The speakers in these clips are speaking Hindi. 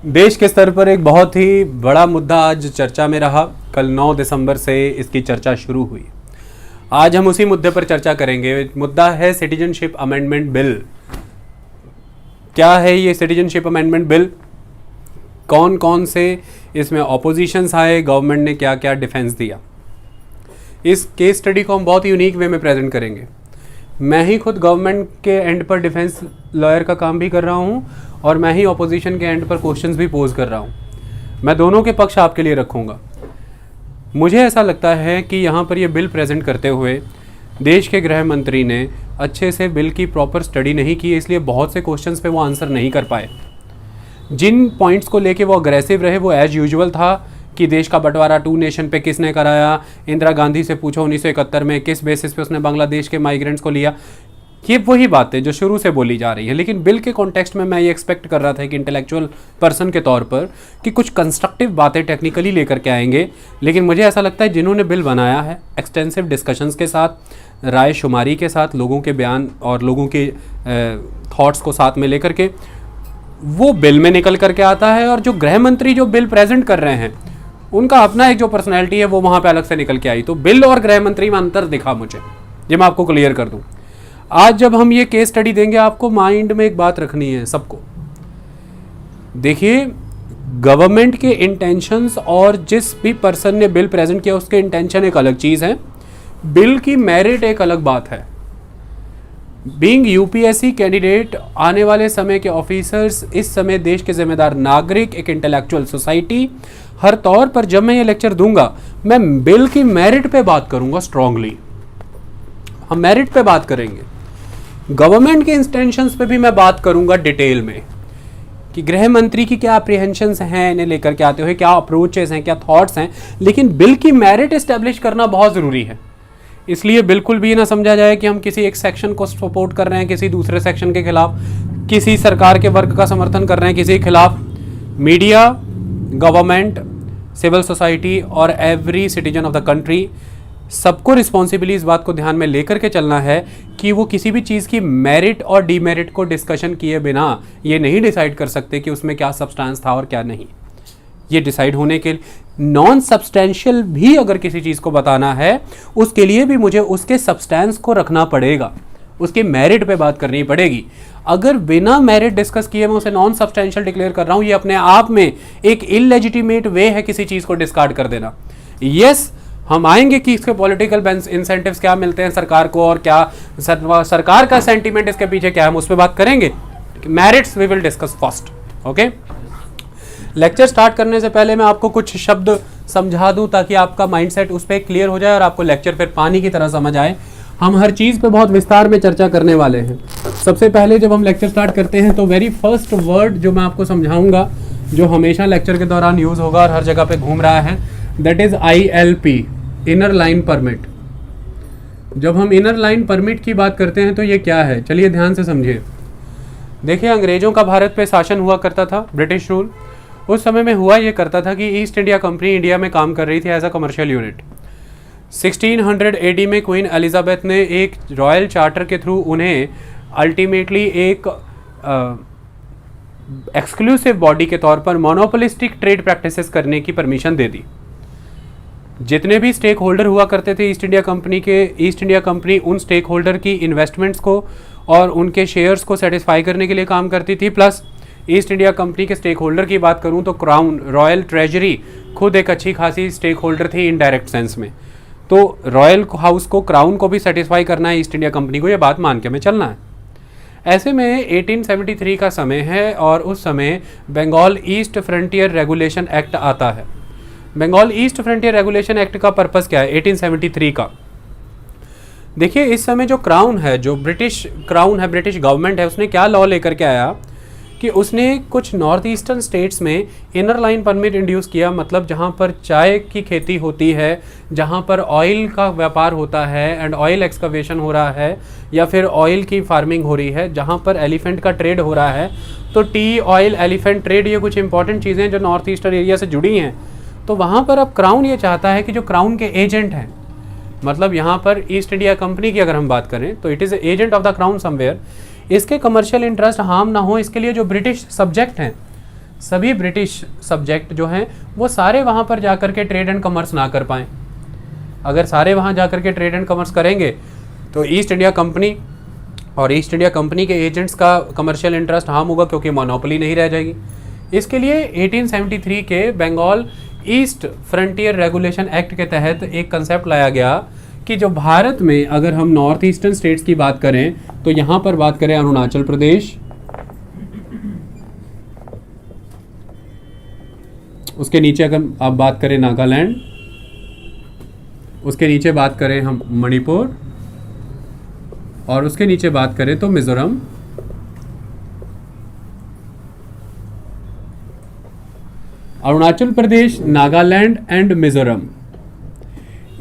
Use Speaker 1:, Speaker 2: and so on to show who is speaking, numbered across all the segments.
Speaker 1: देश के स्तर पर एक बहुत ही बड़ा मुद्दा आज चर्चा में रहा। कल 9 दिसंबर से इसकी चर्चा शुरू हुई। आज हम उसी मुद्दे पर चर्चा करेंगे। मुद्दा है सिटीजनशिप अमेंडमेंट बिल। क्या है ये सिटीजनशिप अमेंडमेंट बिल, कौन कौन से इसमें ऑपोजिशंस आए, गवर्नमेंट ने क्या क्या डिफेंस दिया। इस केस स्टडी को हम बहुत यूनिक वे में प्रेजेंट करेंगे। मैं ही खुद गवर्नमेंट के एंड पर डिफेंस लॉयर का काम भी कर रहा हूँ और मैं ही ऑपोजिशन के एंड पर क्वेश्चंस भी पोज कर रहा हूँ। मैं दोनों के पक्ष आपके लिए रखूँगा। मुझे ऐसा लगता है कि यहाँ पर ये बिल प्रेजेंट करते हुए देश के गृह मंत्री ने अच्छे से बिल की प्रॉपर स्टडी नहीं की, इसलिए बहुत से क्वेश्चंस पे वो आंसर नहीं कर पाए। जिन पॉइंट्स को लेके वो अग्रेसिव रहे वो एज यूजुअल था कि देश का बंटवारा 2 नेशन पे किसने कराया, इंदिरा गांधी से पूछो 1971 में किस बेसिस पे उसने बांग्लादेश के माइग्रेंट्स को लिया। ये वही बातें जो शुरू से बोली जा रही है, लेकिन बिल के कॉन्टेक्स्ट में मैं ये एक्सपेक्ट कर रहा था कि इंटेलेक्चुअल पर्सन के तौर पर कि कुछ कंस्ट्रक्टिव बातें टेक्निकली लेकर के आएंगे। लेकिन मुझे ऐसा लगता है जिन्होंने बिल बनाया है एक्सटेंसिव डिस्कशंस के साथ, राय शुमारी के साथ, लोगों के बयान और लोगों के थॉट्स को साथ में लेकर के वो बिल में निकल करके आता है। और जो गृह मंत्री जो बिल प्रेजेंट कर रहे हैं उनका अपना एक जो पर्सनैलिटी है वो वहाँ पे अलग से निकल के आई। तो बिल और गृह मंत्री में अंतर दिखा मुझे, ये मैं आपको क्लियर कर दूँ। आज जब हम ये केस स्टडी देंगे आपको माइंड में एक बात रखनी है सबको। देखिए, गवर्नमेंट के इंटेंशंस और जिस भी पर्सन ने बिल प्रेजेंट किया उसके इंटेंशन एक अलग चीज़ है, बिल की मेरिट एक अलग बात है। बीइंग यूपीएससी कैंडिडेट, आने वाले समय के ऑफिसर्स, इस समय देश के जिम्मेदार नागरिक, एक इंटेलेक्चुअल सोसाइटी, हर तौर पर जब मैं ये लेक्चर दूंगा मैं बिल की मेरिट पे बात करूंगा स्ट्रांगली। हम मेरिट पे बात करेंगे, गवर्नमेंट के इंटेंशंस पे भी मैं बात करूंगा डिटेल में कि गृह मंत्री की क्या अप्रीहेंशंस हैं इन्हें लेकर के आते हुए, क्या अप्रोचेस हैं, क्या थॉट्स हैं। लेकिन बिल की मेरिट एस्टेब्लिश करना बहुत ज़रूरी है। इसलिए बिल्कुल भी ना समझा जाए कि हम किसी एक सेक्शन को सपोर्ट कर रहे हैं किसी दूसरे सेक्शन के खिलाफ, किसी सरकार के वर्ग का समर्थन कर रहे हैं किसी के खिलाफ। मीडिया, गवर्नमेंट, सिविल सोसाइटी और every citizen of the country, सबको रिस्पॉन्सिबली इस बात को ध्यान में लेकर के चलना है कि वो किसी भी चीज़ की मेरिट और डीमेरिट को डिस्कशन किए बिना ये नहीं डिसाइड कर सकते कि उसमें क्या सब्सटेंस था और क्या नहीं। ये डिसाइड होने के लिए नॉन सब्सटेंशियल भी अगर किसी चीज़ को बताना है उसके लिए भी मुझे उसके सब्सटेंस को रखना पड़ेगा, उसके मेरिट पे बात करनी पड़ेगी। अगर बिना मेरिट डिस्कस किए मैं उसे नॉन सब्सटेंशियल डिक्लेयर कर रहा हूँ, ये अपने आप में एक इललेजिटिमेट वे है किसी चीज़ को डिस्कार्ड कर देना। यस, हम आएंगे कि इसके पॉलिटिकल इंसेंटिव्स क्या मिलते हैं सरकार को और क्या सरकार का सेंटीमेंट इसके पीछे क्या है, हम उस पर बात करेंगे। Merits we will discuss first. Okay, lecture start करने से पहले मैं आपको कुछ शब्द समझा दूं ताकि आपका माइंडसेट उस पर क्लियर हो जाए और आपको लेक्चर फिर पानी की तरह समझ आए। हम हर चीज़ पे बहुत विस्तार में चर्चा करने वाले हैं। सबसे पहले जब हम लेक्चर स्टार्ट करते हैं तो वेरी फर्स्ट वर्ड जो मैं आपको समझाऊंगा, जो हमेशा लेक्चर के दौरान यूज़ होगा और हर जगह पे घूम रहा है, that is ILP, inner line permit. जब हम इनर लाइन परमिट की बात करते हैं तो ये क्या है, चलिए ध्यान से समझिए। देखिए, अंग्रेज़ों का भारत पे शासन हुआ करता था, ब्रिटिश रूल। उस समय में हुआ ये करता था कि ईस्ट इंडिया कंपनी इंडिया में काम कर रही थी as a commercial unit. 1600 AD में क्वीन एलिजाबेथ ने एक रॉयल चार्टर के थ्रू उन्हें अल्टीमेटली एक एक्सक्लूसिव बॉडी के तौर पर मोनोपोलिस्टिक ट्रेड प्रैक्टिसेस करने की परमिशन दे दी। जितने भी स्टेक होल्डर हुआ करते थे ईस्ट इंडिया कंपनी के, ईस्ट इंडिया कंपनी उन स्टेक होल्डर की इन्वेस्टमेंट्स को और उनके शेयर्स को सेटिस्फाई करने के लिए काम करती थी। प्लस ईस्ट इंडिया कंपनी के स्टेक होल्डर की बात करूं तो क्राउन, रॉयल ट्रेजरी खुद एक अच्छी खासी स्टेक होल्डर थी इनडायरेक्ट सेंस में। तो रॉयल हाउस को, क्राउन को भी सेटिस्फाई करना है ईस्ट इंडिया कंपनी को, ये बात मान के हमें चलना है। ऐसे में 1873 का समय है और उस समय Bengal East Frontier Regulation Act आता है। Bengal East Frontier Regulation Act का पर्पस क्या है 1873 का? देखिए, इस समय जो क्राउन है, जो ब्रिटिश क्राउन है, ब्रिटिश गवर्नमेंट है, उसने क्या लॉ लेकर के आया कि उसने कुछ नॉर्थ ईस्टर्न स्टेट्स में इनर लाइन परमिट इंड्यूस किया। मतलब जहाँ पर चाय की खेती होती है, जहाँ पर ऑयल का व्यापार होता है एंड ऑयल एक्सकवेशन हो रहा है या फिर ऑयल की फार्मिंग हो रही है, जहाँ पर एलिफेंट का ट्रेड हो रहा है, तो टी, ऑयल, एलिफेंट ट्रेड, ये कुछ इंपॉर्टेंट चीज़ें जो नॉर्थ ईस्टर्न एरिया से जुड़ी हैं। तो वहाँ पर अब क्राउन ये चाहता है कि जो क्राउन के एजेंट हैं, मतलब यहाँ पर ईस्ट इंडिया कंपनी की अगर हम बात करें तो it is agent of the crown somewhere, इसके कमर्शियल इंटरेस्ट हार्म ना हो, इसके लिए जो ब्रिटिश सब्जेक्ट हैं सभी ब्रिटिश सब्जेक्ट जो हैं वो सारे वहाँ पर जा कर के ट्रेड एंड कमर्स ना कर पाएँ। अगर सारे वहाँ जा कर के ट्रेड एंड कमर्स करेंगे तो ईस्ट इंडिया कंपनी और ईस्ट इंडिया कंपनी के एजेंट्स का कमर्शियल इंटरेस्ट हार्म होगा, क्योंकि मोनोपोली नहीं रह जाएगी। इसके लिए 1873 के Bengal East Frontier Regulation Act के तहत एक कंसेप्ट लाया गया कि जो भारत में अगर हम नॉर्थ ईस्टर्न स्टेट्स की बात करें तो यहाँ पर बात करें अरुणाचल प्रदेश, उसके नीचे अगर आप बात करें नागालैंड, उसके नीचे बात करें हम मणिपुर, और उसके नीचे बात करें तो मिजोरम, अरुणाचल प्रदेश, नागालैंड एंड मिजोरम,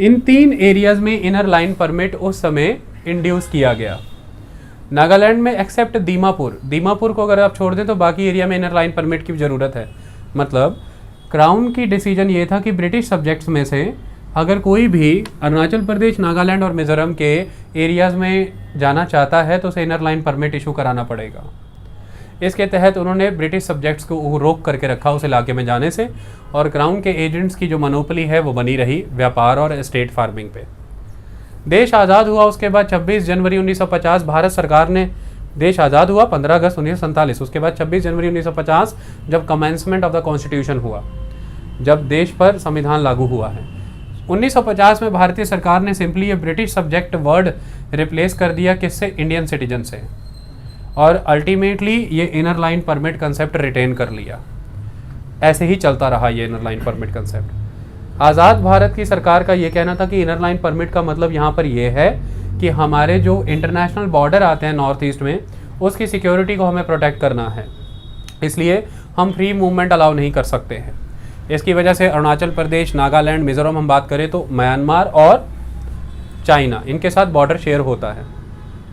Speaker 1: इन 3 एरियाज में इनर लाइन परमिट उस समय इंड्यूस किया गया। नागालैंड में एक्सेप्ट दीमापुर को अगर आप छोड़ दें तो बाकी एरिया में इनर लाइन परमिट की ज़रूरत है। मतलब क्राउन की डिसीजन ये था कि ब्रिटिश सब्जेक्ट्स में से अगर कोई भी अरुणाचल प्रदेश, नागालैंड और मिजोरम के एरियाज़ में जाना चाहता है तो उसे इनर लाइन परमिट इशू कराना पड़ेगा। इसके तहत उन्होंने ब्रिटिश सब्जेक्ट्स को रोक करके रखा उस इलाके में जाने से, और क्राउन के एजेंट्स की जो मोनोपोली है वो बनी रही व्यापार और एस्टेट फार्मिंग पे। देश आज़ाद हुआ उसके बाद 26 जनवरी 1950 भारत सरकार ने, देश आज़ाद हुआ 15 अगस्त 1947, उसके बाद 26 जनवरी 1950 जब कमेंसमेंट ऑफ द कॉन्स्टिट्यूशन हुआ, जब देश पर संविधान लागू हुआ है। 1950 में भारतीय सरकार ने सिंपली ये ब्रिटिश सब्जेक्ट वर्ड रिप्लेस कर दिया किससे, इंडियन सिटीजन से, और अल्टीमेटली ये inner line permit concept retain कर लिया। ऐसे ही चलता रहा ये इनर लाइन परमिट कंसेप्ट। आज़ाद भारत की सरकार का ये कहना था कि इनर लाइन परमिट का मतलब यहाँ पर ये है कि हमारे जो इंटरनेशनल बॉर्डर आते हैं नॉर्थ ईस्ट में, उसकी सिक्योरिटी को हमें प्रोटेक्ट करना है, इसलिए हम फ्री मूवमेंट अलाउ नहीं कर सकते हैं। इसकी वजह से अरुणाचल प्रदेश, नागालैंड, मिजोरम हम बात करें तो म्यांमार और चाइना, इनके साथ बॉर्डर शेयर होता है,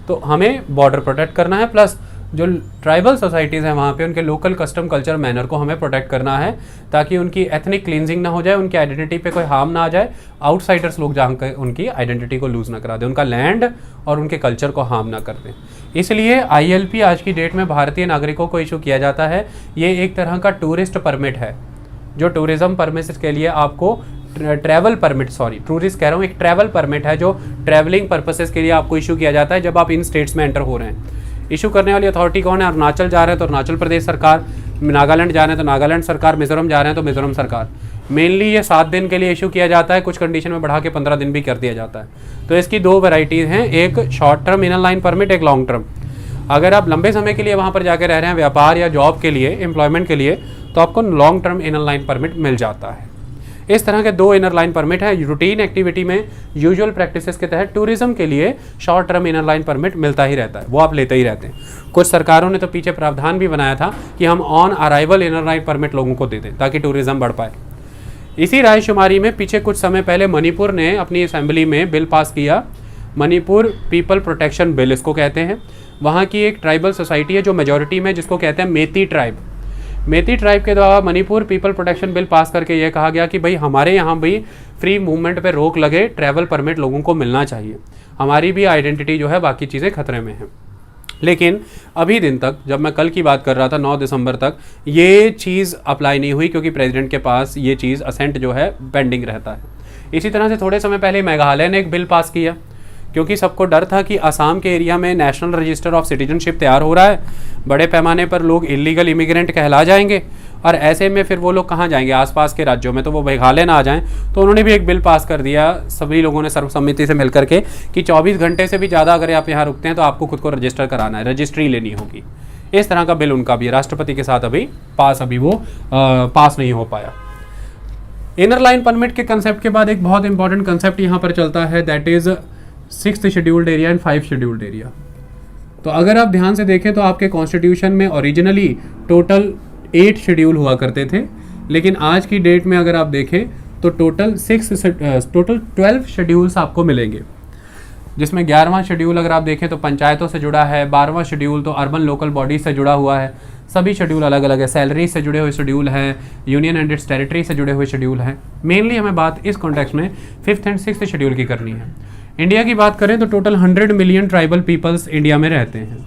Speaker 1: तो हमें बॉर्डर प्रोटेक्ट करना है। प्लस जो ट्राइबल सोसाइटीज़ हैं वहाँ पे उनके लोकल कस्टम, कल्चर, मैनर को हमें प्रोटेक्ट करना है, ताकि उनकी एथनिक क्लींजिंग ना हो जाए, उनकी आइडेंटिटी पे कोई हार्म ना आ जाए, आउटसाइडर्स लोग जहाँ उनकी आइडेंटिटी को लूज़ ना करा दें, उनका लैंड और उनके कल्चर को हार्म ना कर दें। इसलिए ILP आज की डेट में भारतीय नागरिकों को इशू किया जाता है। ये एक तरह का टूरिस्ट परमिट है, जो टूरिज्म परमिट के लिए आपको ट्रैवल परमिट, टूरिस्ट कह रहा हूँ, एक ट्रैवल परमिट है जो ट्रैवलिंग पर्पसेस के लिए आपको इशू किया जाता है जब आप इन स्टेट्स में एंटर हो रहे हैं। इशू करने वाली अथॉरिटी कौन है? अरुणाचल जा रहे हैं तो अरुणाचल प्रदेश सरकार, नागालैंड जा रहे हैं तो नागालैंड सरकार, मिजोरम जा रहे हैं तो मिजोरम सरकार। मेनली ये 7 दिन के लिए इशू किया जाता है, कुछ कंडीशन में बढ़ा के 15 दिन भी कर दिया जाता है। तो इसकी 2 वैरायटीज़ हैं, एक short term inner line permit, एक लॉन्ग टर्म। अगर आप लंबे समय के लिए वहाँ पर जाकर रह रहे हैं व्यापार या जॉब के लिए, एम्प्लॉयमेंट के लिए, तो आपको long term inner line permit मिल जाता है। इस तरह के 2 इनर लाइन परमिट है। रूटीन एक्टिविटी में यूजुअल प्रैक्टिसेस के तहत टूरिज्म के लिए short term inner line permit मिलता ही रहता है, वो आप लेते ही रहते हैं। कुछ सरकारों ने तो पीछे प्रावधान भी बनाया था कि हम on arrival inner line permit लोगों को दे दें ताकि टूरिज्म बढ़ पाए। इसी रायशुमारी में पीछे कुछ समय पहले मणिपुर ने अपनी असेंबली में बिल पास किया, मणिपुर पीपल प्रोटेक्शन बिल इसको कहते हैं। वहाँ की एक ट्राइबल सोसाइटी है जो मेजॉरिटी में, जिसको कहते हैं मेती ट्राइब। मेती ट्राइब के द्वारा Manipur people protection bill pass करके ये कहा गया कि भाई हमारे यहाँ भी फ्री मूवमेंट पे रोक लगे, ट्रैवल परमिट लोगों को मिलना चाहिए, हमारी भी आइडेंटिटी जो है, बाकी चीज़ें खतरे में हैं। लेकिन अभी दिन तक, जब मैं कल की बात कर रहा था 9 दिसंबर तक, ये चीज़ अप्लाई नहीं हुई क्योंकि प्रेसिडेंट के पास ये चीज़ असेंट जो है पेंडिंग रहता है। इसी तरह से थोड़े समय पहले मेघालय ने एक बिल पास किया, क्योंकि सबको डर था कि असम के एरिया में नेशनल रजिस्टर ऑफ सिटीजनशिप तैयार हो रहा है, बड़े पैमाने पर लोग इलीगल इमिग्रेंट कहला जाएंगे, और ऐसे में फिर वो लोग कहाँ जाएंगे? आसपास के राज्यों में, तो वो मेघालय ना आ जाएं। तो उन्होंने भी एक बिल पास कर दिया सभी लोगों ने सर्वसम्मति से मिलकर के कि 24 घंटे से भी ज़्यादा अगर आप यहाँ रुकते हैं तो आपको खुद को रजिस्टर कराना है, रजिस्ट्री लेनी होगी। इस तरह का बिल उनका भी राष्ट्रपति के साथ अभी वो पास नहीं हो पाया। इनर लाइन परमिट के कंसेप्ट के बाद एक बहुत इंपॉर्टेंट कंसेप्ट यहाँ पर चलता है, that is 6th scheduled area and 5th scheduled area. तो अगर आप ध्यान से देखें तो आपके कॉन्स्टिट्यूशन में ओरिजिनली टोटल 8 शेड्यूल हुआ करते थे, लेकिन आज की डेट में अगर आप देखें तो टोटल 12 शेड्यूल्स आपको मिलेंगे, जिसमें 11वां शेड्यूल अगर आप देखें तो पंचायतों से जुड़ा है, 12वां शेड्यूल तो अर्बन लोकल बॉडी से जुड़ा हुआ है, सभी शेड्यूल अलग अलग है, सैलरी से जुड़े हुए शेड्यूल हैं, यूनियन एंड इट्स टेरिटरी से जुड़े हुए शेड्यूल हैं। मेनली हमें बात इस कॉन्टेक्स्ट में 5th एंड 6th शेड्यूल की करनी है। इंडिया की बात करें तो total 100 million tribal peoples India में रहते हैं,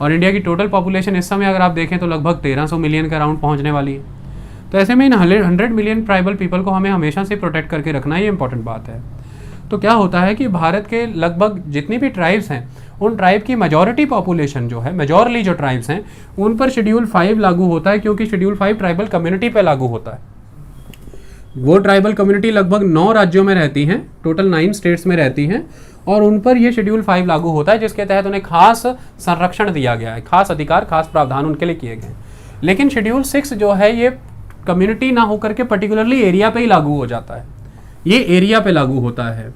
Speaker 1: और इंडिया की टोटल पॉपुलेशन इस समय अगर आप देखें तो लगभग 1300 मिलियन के अराउंड पहुंचने वाली है। तो ऐसे में इन 100 मिलियन ट्राइबल पीपल को हमें हमेशा से प्रोटेक्ट करके रखना, ये इंपॉर्टेंट बात है। तो क्या होता है कि भारत के लगभग जितनी भी ट्राइब्स हैं उन ट्राइब की मेजॉरिटी पॉपुलेशन जो है, मेजॉरली जो ट्राइब्स हैं उन पर शेड्यूल 5 लागू होता है, क्योंकि शेड्यूल 5 ट्राइबल कम्युनिटी पे लागू होता है। वो ट्राइबल कम्युनिटी लगभग 9 राज्यों में रहती हैं, टोटल 9 स्टेट्स में रहती हैं, और उन पर ये शेड्यूल 5 लागू होता है, जिसके तहत उन्हें खास संरक्षण दिया गया है, खास अधिकार, खास प्रावधान उनके लिए किए गए हैं। लेकिन शेड्यूल 6 जो है ये कम्युनिटी ना होकर के पर्टिकुलरली एरिया पे ही लागू हो जाता है, ये एरिया पे लागू होता है,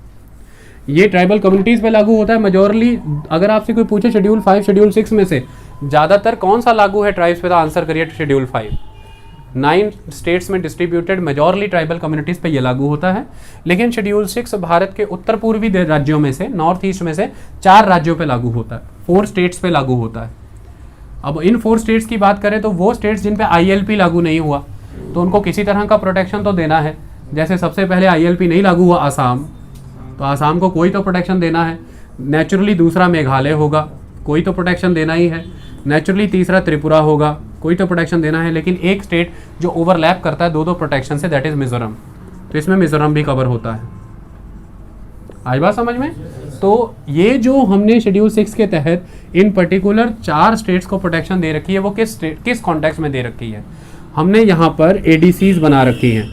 Speaker 1: ये ट्राइबल कम्युनिटीज़ पे लागू होता है मेजॉरली। अगर आपसे कोई पूछे शेड्यूल 5 शेड्यूल 6 में से ज़्यादातर कौन सा लागू है ट्राइब्स पे, तो आंसर करिए शेड्यूल 5। 9 स्टेट्स में डिस्ट्रीब्यूटेड मेजॉरली ट्राइबल कम्युनिटीज़ पे ये लागू होता है। लेकिन शेड्यूल 6 भारत के उत्तर पूर्वी राज्यों में से, नॉर्थ ईस्ट में से 4 राज्यों पे लागू होता है, 4 स्टेट्स पे लागू होता है। अब इन 4 स्टेट्स की बात करें तो वो स्टेट्स जिन पे ILP लागू नहीं हुआ तो उनको किसी तरह का प्रोटेक्शन तो देना है। जैसे सबसे पहले ILP नहीं लागू हुआ आसाम, तो आसाम को कोई तो प्रोटेक्शन देना है। नेचुरली दूसरा मेघालय होगा, कोई तो प्रोटेक्शन देना ही है। नेचुरली तीसरा त्रिपुरा होगा, कोई तो प्रोटेक्शन देना है। लेकिन एक स्टेट जो ओवरलैप करता है 2 प्रोटेक्शन से, दैट इज़ मिजोरम। तो इसमें मिजोरम भी कवर होता है। आई बात समझ में? तो ये जो हमने शेड्यूल 6 के तहत इन पर्टिकुलर 4 स्टेट्स को प्रोटेक्शन दे रखी है, वो किस कॉन्टेक्स्ट में दे रखी है? हमने यहाँ पर ADCs बना रखी हैं,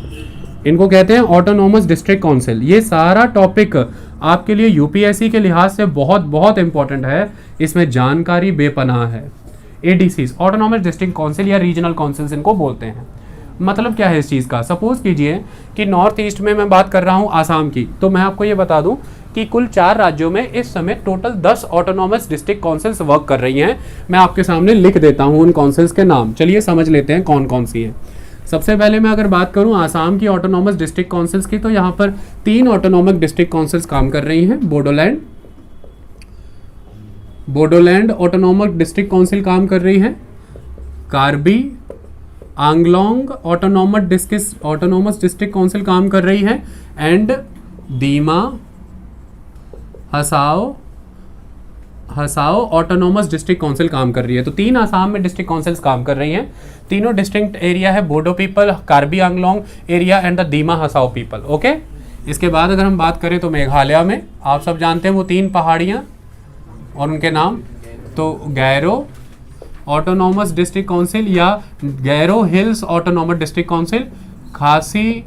Speaker 1: इनको कहते हैं ऑटोनोमस डिस्ट्रिक्ट काउंसिल। ये सारा टॉपिक आपके लिए UPSC के लिहाज से बहुत बहुत इंपॉर्टेंट है, इसमें जानकारी बेपनाह है। ADCs ऑटोनोमस डिस्ट्रिक्ट काउंसिल या रीजनल काउंसिल्स इनको बोलते हैं। मतलब क्या है इस चीज़ का? सपोज कीजिए कि नॉर्थ ईस्ट में मैं बात कर रहा हूँ आसाम की, तो मैं आपको ये बता दूँ कि कुल 4 राज्यों में इस समय total 10 autonomous district councils work कर रही हैं। मैं आपके सामने लिख देता हूँ उन काउंसिल्स के नाम, चलिए समझ लेते हैं कौन कौन सी है। सबसे पहले मैं अगर बात करूं आसाम की ऑटोनॉमस डिस्ट्रिक्ट काउंसिल्स की, तो यहाँ पर 3 ऑटोनॉमस डिस्ट्रिक्ट काउंसिल्स काम कर रही हैं। बोडोलैंड ऑटोनॉमस डिस्ट्रिक्ट काउंसिल काम कर रही है, Karbi Anglong autonomous district council काम कर रही है, and Dima Hasao autonomous district council काम कर रही है। तो 3 आसाम में डिस्ट्रिक्ट काउंसिल्स काम कर रही हैं। तीनों डिस्ट्रिक्ट एरिया है Bodo people, Karbi Anglong area and the Dima Hasao people. Okay, इसके बाद अगर हम बात करें तो मेघालय में आप सब जानते हैं वो 3 पहाड़ियाँ और उनके नाम, तो गैरो ऑटोनॉमस डिस्ट्रिक्ट काउंसिल या Garo hills autonomous district council, Khasi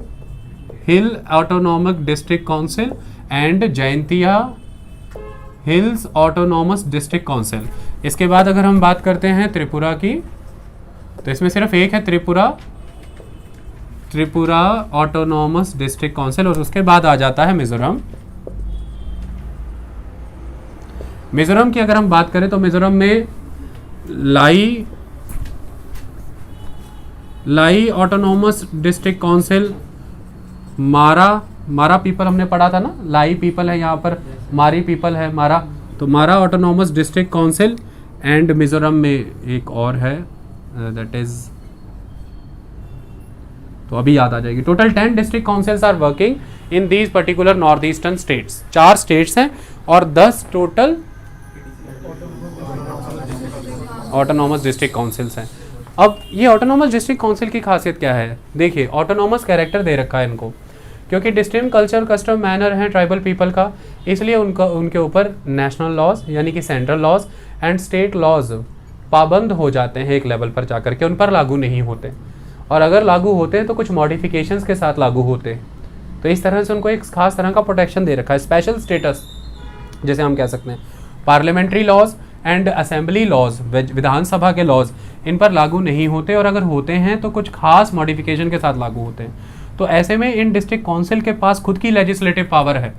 Speaker 1: hill autonomous district council and Jaintia hills autonomous district council. इसके बाद अगर हम बात करते हैं त्रिपुरा की, तो इसमें सिर्फ एक है त्रिपुरा ऑटोनॉमस डिस्ट्रिक्ट काउंसिल, और उसके बाद आ जाता है मिजोरम। मिजोरम की अगर हम बात करें तो मिजोरम में लाई ऑटोनॉमस डिस्ट्रिक्ट काउंसिल, मारा पीपल हमने पढ़ा था ना, लाई पीपल है यहाँ पर, मारी पीपल है मारा, तो मारा autonomous district council, and Mizoram में एक और है दैट इज, तो अभी याद आ जाएगी। Total 10 district councils are working in these particular north eastern states. 4 states हैं और 10 टोटल ऑटोनॉमस डिस्ट्रिक्ट काउंसिल्स हैं। अब ये ऑटोनॉमस डिस्ट्रिक्ट काउंसिल की खासियत क्या है? देखिए, ऑटोनॉमस कैरेक्टर दे रखा है इनको, क्योंकि डिस्टिंक्ट कल्चर, कस्टम, मैनर है ट्राइबल पीपल का, इसलिए उनके ऊपर नेशनल लॉज यानी कि central laws and state laws पाबंद हो जाते हैं एक लेवल पर जाकर के, उन पर लागू नहीं होते, और अगर लागू होते हैं तो कुछ मॉडिफिकेशंस के साथ लागू होते हैं। तो इस तरह से उनको एक खास तरह का प्रोटेक्शन दे रखा है, स्पेशल स्टेटस जैसे हम कह सकते हैं। Parliamentary laws and assembly laws, विधानसभा के लॉज इन पर लागू नहीं होते, और अगर होते हैं तो कुछ खास मॉडिफिकेशन के साथ लागू होते हैं। तो ऐसे में इन डिस्ट्रिक्ट काउंसिल के पास खुद की लेजिस्लेटिव पावर है,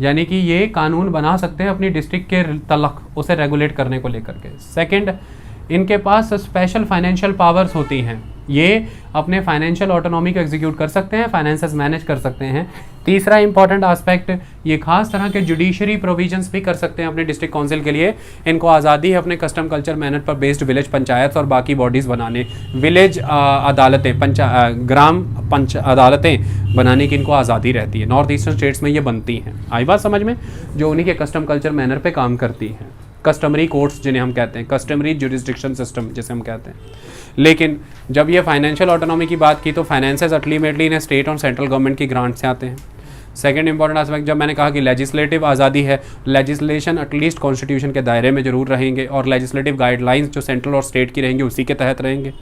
Speaker 1: यानी कि ये कानून बना सकते हैं अपनी डिस्ट्रिक्ट के तलक उसे रेगुलेट करने को लेकर के। सेकंड, इनके पास स्पेशल फाइनेंशियल पावर्स होती हैं, ये अपने फाइनेंशियल ऑटोनॉमी को एग्जीक्यूट कर सकते हैं, फाइनेंसेस मैनेज कर सकते हैं। तीसरा इंपॉर्टेंट एस्पेक्ट, ये खास तरह के जुडिशरी प्रोविजंस भी कर सकते हैं अपने डिस्ट्रिक्ट काउंसिल के लिए। इनको आज़ादी है अपने कस्टम कल्चर मैनर पर बेस्ड विलेज पंचायत और बाकी बॉडीज़ बनाने, विलेज अदालतें, ग्राम पंच अदालतें बनाने की इनको आज़ादी रहती है। नॉर्थ ईस्टर्न स्टेट्स में ये बनती हैं। आई बात समझ में, जो उन्हीं के कस्टम कल्चर मैनर पर काम करती हैं। कस्टमरी कोर्ट्स जिन्हें हम कहते हैं, कस्टमरी जुरिस्डिक्शन सिस्टम जिसे हम कहते हैं। लेकिन जब ये फाइनेंशियल ऑटोनॉमी की बात की तो फाइनेंसेस अल्टीमेटली इन्हें स्टेट और सेंट्रल गवर्नमेंट की ग्रांट से आते हैं। सेकेंड इंपॉर्टेंट एस्पेक्ट, जब मैंने कहा कि लेजिस्लेटिव आज़ादी है, लेजिस्लेशन एटलीस्ट कॉन्स्टिट्यूशन के दायरे में जरूर रहेंगे और लेजिस्लेटिव गाइडलाइंस जो सेंट्रल और स्टेट की रहेंगी उसी के तहत रहेंगे।